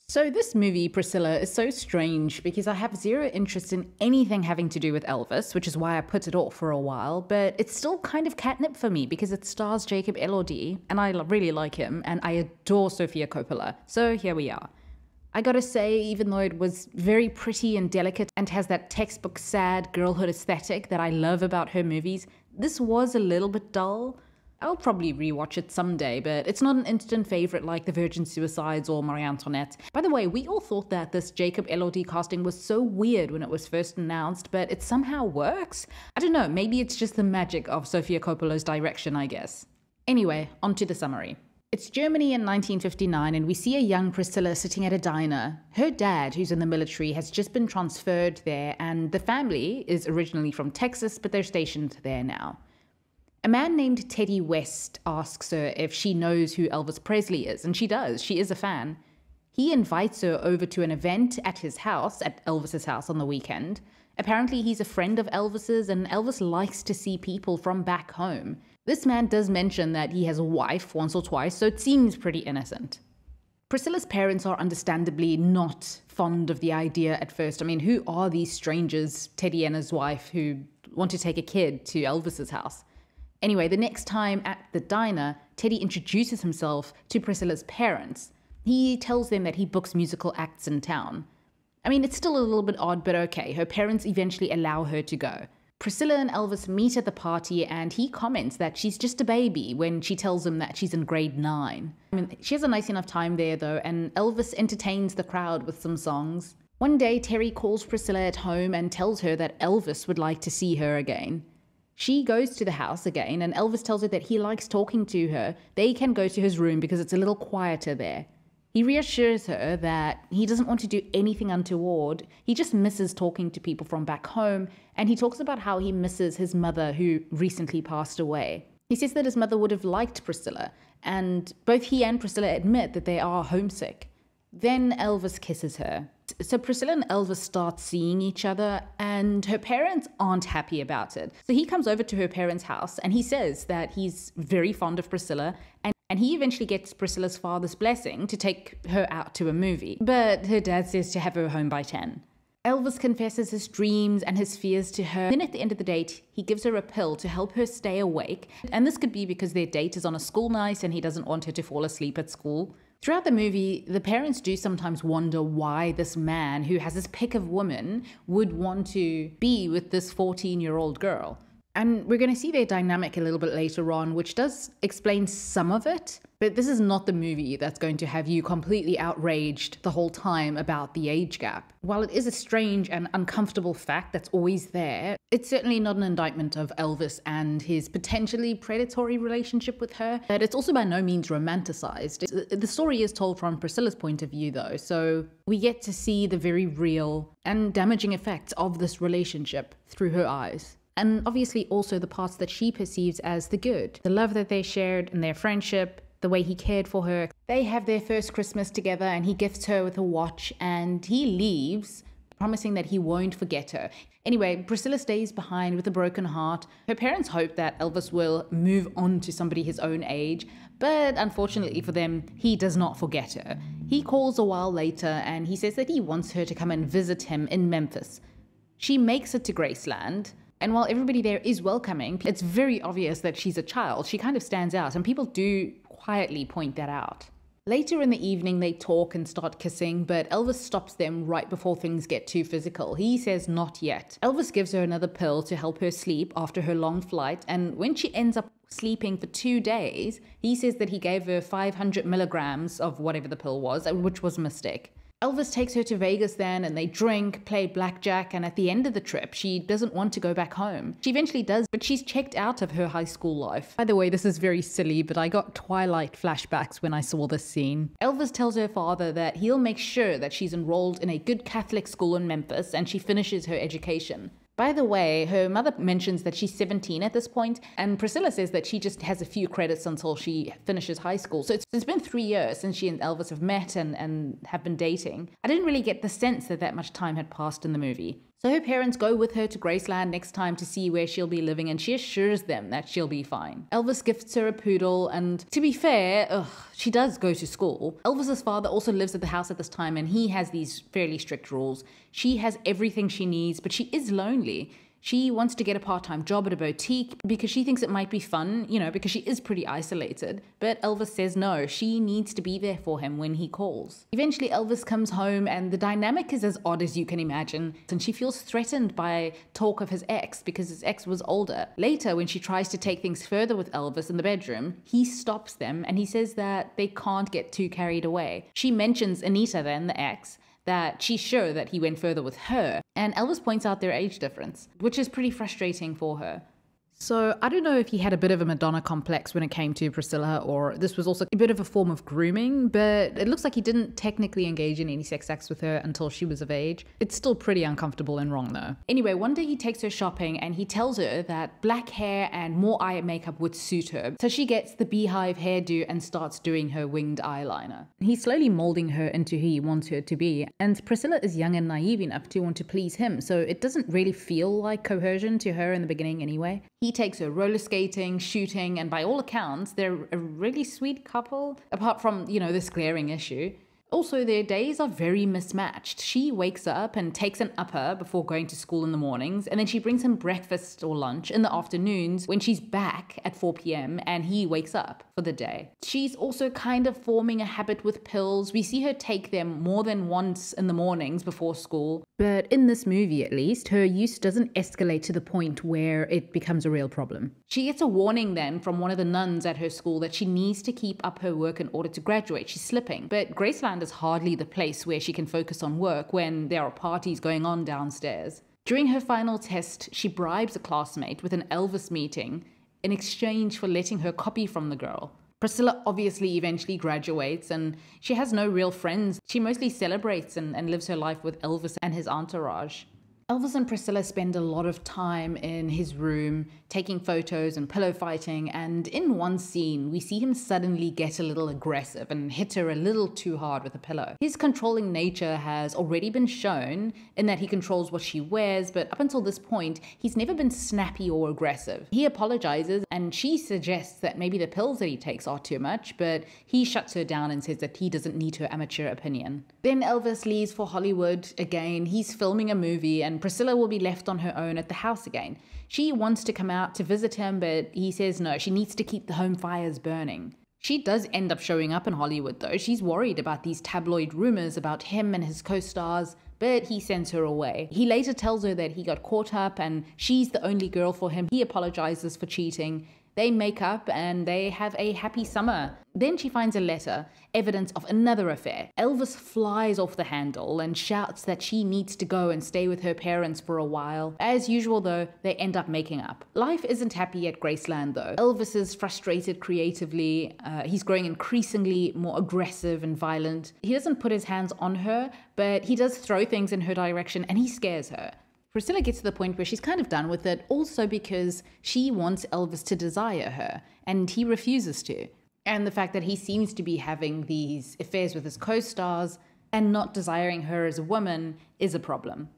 So this movie, Priscilla, is so strange because I have zero interest in anything having to do with Elvis, which is why I put it off for a while, but it's still kind of catnip for me because it stars Jacob Elordi, and I really like him, and I adore Sofia Coppola. So here we are. I gotta say, even though it was very pretty and delicate and has that textbook sad girlhood aesthetic that I love about her movies, this was a little bit dull. I'll probably rewatch it someday, but it's not an instant favorite like The Virgin Suicides or Marie Antoinette. By the way, we all thought that this Jacob Elordi casting was so weird when it was first announced, but it somehow works. I don't know, maybe it's just the magic of Sofia Coppola's direction, I guess. Anyway, on to the summary. It's Germany in 1959, and we see a young Priscilla sitting at a diner. Her dad, who's in the military, has just been transferred there, and the family is originally from Texas, but they're stationed there now. A man named Teddy West asks her if she knows who Elvis Presley is, and she does. She is a fan. He invites her over to an event at his house, at Elvis's house on the weekend. Apparently he's a friend of Elvis's, and Elvis likes to see people from back home. This man does mention that he has a wife once or twice, so it seems pretty innocent. Priscilla's parents are understandably not fond of the idea at first. I mean, who are these strangers, Teddy and his wife, who want to take a kid to Elvis's house? Anyway, the next time at the diner, Teddy introduces himself to Priscilla's parents. He tells them that he books musical acts in town. I mean, it's still a little bit odd, but okay. Her parents eventually allow her to go. Priscilla and Elvis meet at the party, and he comments that she's just a baby when she tells him that she's in grade 9. I mean, she has a nice enough time there, though, and Elvis entertains the crowd with some songs. One day, Terry calls Priscilla at home and tells her that Elvis would like to see her again. She goes to the house again, and Elvis tells her that he likes talking to her. They can go to his room because it's a little quieter there. He reassures her that he doesn't want to do anything untoward. He just misses talking to people from back home, and he talks about how he misses his mother who recently passed away. He says that his mother would have liked Priscilla, and both he and Priscilla admit that they are homesick. Then Elvis kisses her. So Priscilla and Elvis start seeing each other, and her parents aren't happy about it. So he comes over to her parents' house, and he says that he's very fond of Priscilla, and he eventually gets Priscilla's father's blessing to take her out to a movie. But her dad says to have her home by 10. Elvis confesses his dreams and his fears to her. Then at the end of the date, he gives her a pill to help her stay awake. And this could be because their date is on a school night and he doesn't want her to fall asleep at school. Throughout the movie, the parents do sometimes wonder why this man, who has this pick of women, would want to be with this 14-year-old girl. And we're going to see their dynamic a little bit later on, which does explain some of it. But this is not the movie that's going to have you completely outraged the whole time about the age gap. While it is a strange and uncomfortable fact that's always there, it's certainly not an indictment of Elvis and his potentially predatory relationship with her. But it's also by no means romanticized. The story is told from Priscilla's point of view, though, so we get to see the very real and damaging effects of this relationship through her eyes. And obviously also the parts that she perceives as the good. The love that they shared and their friendship, the way he cared for her. They have their first Christmas together, and he gifts her with a watch, and he leaves, promising that he won't forget her. Anyway, Priscilla stays behind with a broken heart. Her parents hope that Elvis will move on to somebody his own age, but unfortunately for them, he does not forget her. He calls a while later, and he says that he wants her to come and visit him in Memphis. She makes it to Graceland. And while everybody there is welcoming, it's very obvious that she's a child. She kind of stands out, and people do quietly point that out. Later in the evening, they talk and start kissing, but Elvis stops them right before things get too physical. He says not yet. Elvis gives her another pill to help her sleep after her long flight, and when she ends up sleeping for 2 days, he says that he gave her 500 milligrams of whatever the pill was, which was a mistake. Elvis takes her to Vegas then, and they drink, play blackjack, and at the end of the trip, she doesn't want to go back home. She eventually does, but she's checked out of her high school life. By the way, this is very silly, but I got Twilight flashbacks when I saw this scene. Elvis tells her father that he'll make sure that she's enrolled in a good Catholic school in Memphis and she finishes her education. By the way, her mother mentions that she's 17 at this point, and Priscilla says that she just has a few credits until she finishes high school. So it's been 3 years since she and Elvis have met and have been dating. I didn't really get the sense that much time had passed in the movie. So her parents go with her to Graceland next time to see where she'll be living, and she assures them that she'll be fine. Elvis gifts her a poodle, and to be fair, she does go to school. Elvis's father also lives at the house at this time, and he has these fairly strict rules. She has everything she needs, but she is lonely. She wants to get a part-time job at a boutique because she thinks it might be fun, because she is pretty isolated. But Elvis says no, she needs to be there for him when he calls. Eventually Elvis comes home, and the dynamic is as odd as you can imagine. And she feels threatened by talk of his ex because his ex was older. Later, when she tries to take things further with Elvis in the bedroom, he stops them and he says that they can't get too carried away. She mentions Anita then, the ex, that she's sure that he went further with her. And Elvis points out their age difference, which is pretty frustrating for her. So I don't know if he had a bit of a Madonna complex when it came to Priscilla, or this was also a bit of a form of grooming, but it looks like he didn't technically engage in any sex acts with her until she was of age. It's still pretty uncomfortable and wrong though. Anyway, one day he takes her shopping and he tells her that black hair and more eye makeup would suit her. So she gets the beehive hairdo and starts doing her winged eyeliner. He's slowly molding her into who he wants her to be, and Priscilla is young and naive enough to want to please him, so it doesn't really feel like coercion to her in the beginning anyway. He takes her roller skating, shooting, and by all accounts, they're a really sweet couple, apart from, this glaring issue. Also, their days are very mismatched. She wakes up and takes an upper before going to school in the mornings, and then she brings him breakfast or lunch in the afternoons when she's back at 4 p.m. and he wakes up for the day. She's also kind of forming a habit with pills. We see her take them more than once in the mornings before school. But in this movie, at least, her use doesn't escalate to the point where it becomes a real problem. She gets a warning then from one of the nuns at her school that she needs to keep up her work in order to graduate. She's slipping. But Graceland is hardly the place where she can focus on work when there are parties going on downstairs. During her final test, she bribes a classmate with an Elvis meeting in exchange for letting her copy from the girl. Priscilla obviously eventually graduates, and she has no real friends. She mostly celebrates and lives her life with Elvis and his entourage. Elvis and Priscilla spend a lot of time in his room, taking photos and pillow fighting, and in one scene, we see him suddenly get a little aggressive and hit her a little too hard with a pillow. His controlling nature has already been shown in that he controls what she wears, but up until this point, he's never been snappy or aggressive. He apologizes, and she suggests that maybe the pills that he takes are too much, but he shuts her down and says that he doesn't need her amateur opinion. Then Elvis leaves for Hollywood again. He's filming a movie, and Priscilla will be left on her own at the house again. She wants to come out to visit him, but he says no, she needs to keep the home fires burning. She does end up showing up in Hollywood though. She's worried about these tabloid rumors about him and his co-stars, but he sends her away. He later tells her that he got caught up and she's the only girl for him. He apologizes for cheating. They make up and they have a happy summer. Then she finds a letter, evidence of another affair. Elvis flies off the handle and shouts that she needs to go and stay with her parents for a while. As usual though, they end up making up. Life isn't happy at Graceland though. Elvis is frustrated creatively. He's growing increasingly more aggressive and violent. He doesn't put his hands on her, but he does throw things in her direction and he scares her. Priscilla gets to the point where she's kind of done with it, also because she wants Elvis to desire her, and he refuses to. And the fact that he seems to be having these affairs with his co-stars and not desiring her as a woman is a problem.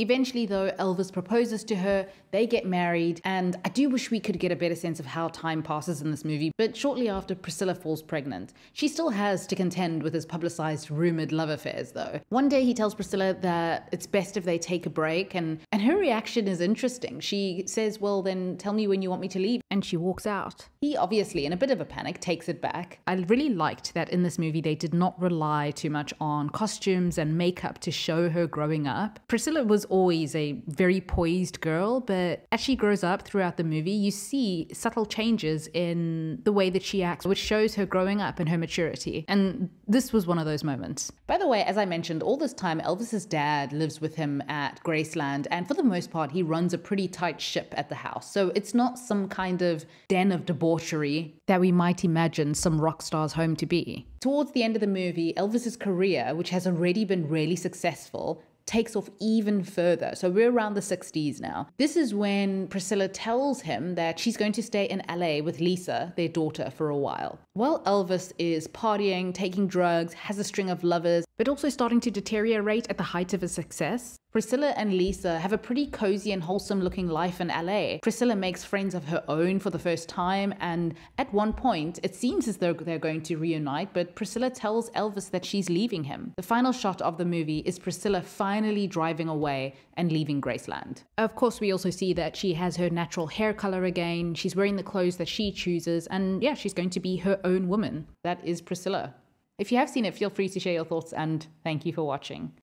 Eventually, though, Elvis proposes to her, they get married, and I do wish we could get a better sense of how time passes in this movie, but shortly after Priscilla falls pregnant. She still has to contend with his publicized rumored love affairs, though. One day he tells Priscilla that it's best if they take a break, and her reaction is interesting. She says, well, then tell me when you want me to leave, and she walks out. He obviously, in a bit of a panic, takes it back. I really liked that in this movie they did not rely too much on costumes and makeup to show her growing up. Priscilla was always a very poised girl, but as she grows up throughout the movie, you see subtle changes in the way that she acts, which shows her growing up and her maturity. And this was one of those moments. By the way, as I mentioned, all this time, Elvis's dad lives with him at Graceland, and for the most part, he runs a pretty tight ship at the house. So it's not some kind of den of debauchery that we might imagine some rock star's home to be. Towards the end of the movie, Elvis's career, which has already been really successful, takes off even further. So we're around the 60s now. This is when Priscilla tells him that she's going to stay in LA with Lisa, their daughter, for a while. While Elvis is partying, taking drugs, has a string of lovers, but also starting to deteriorate at the height of his success, Priscilla and Lisa have a pretty cozy and wholesome looking life in LA. Priscilla makes friends of her own for the first time, and at one point it seems as though they're going to reunite, but Priscilla tells Elvis that she's leaving him. The final shot of the movie is Priscilla finally driving away and leaving Graceland. Of course, we also see that she has her natural hair color again, she's wearing the clothes that she chooses, and yeah, she's going to be her own woman. That is Priscilla. If you have seen it, feel free to share your thoughts, and thank you for watching.